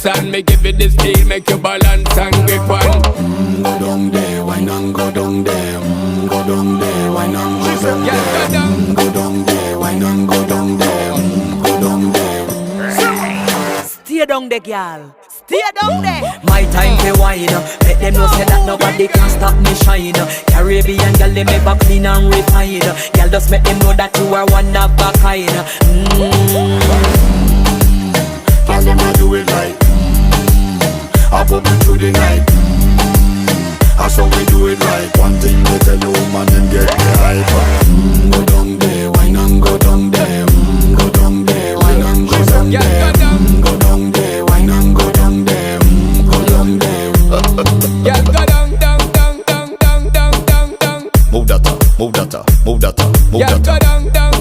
dance and me give it this feel, make you balance and grip on. Go down there, why not go down there? Go down there, why not go down there? Go down there, why not go down there? Go down there. Stay down there, girl. Stay down there. My time to wine. Let them know say that nobody can stop me shine. Caribbean girl, they make back clean and refine. Girl, just make them know that you are one of a kind.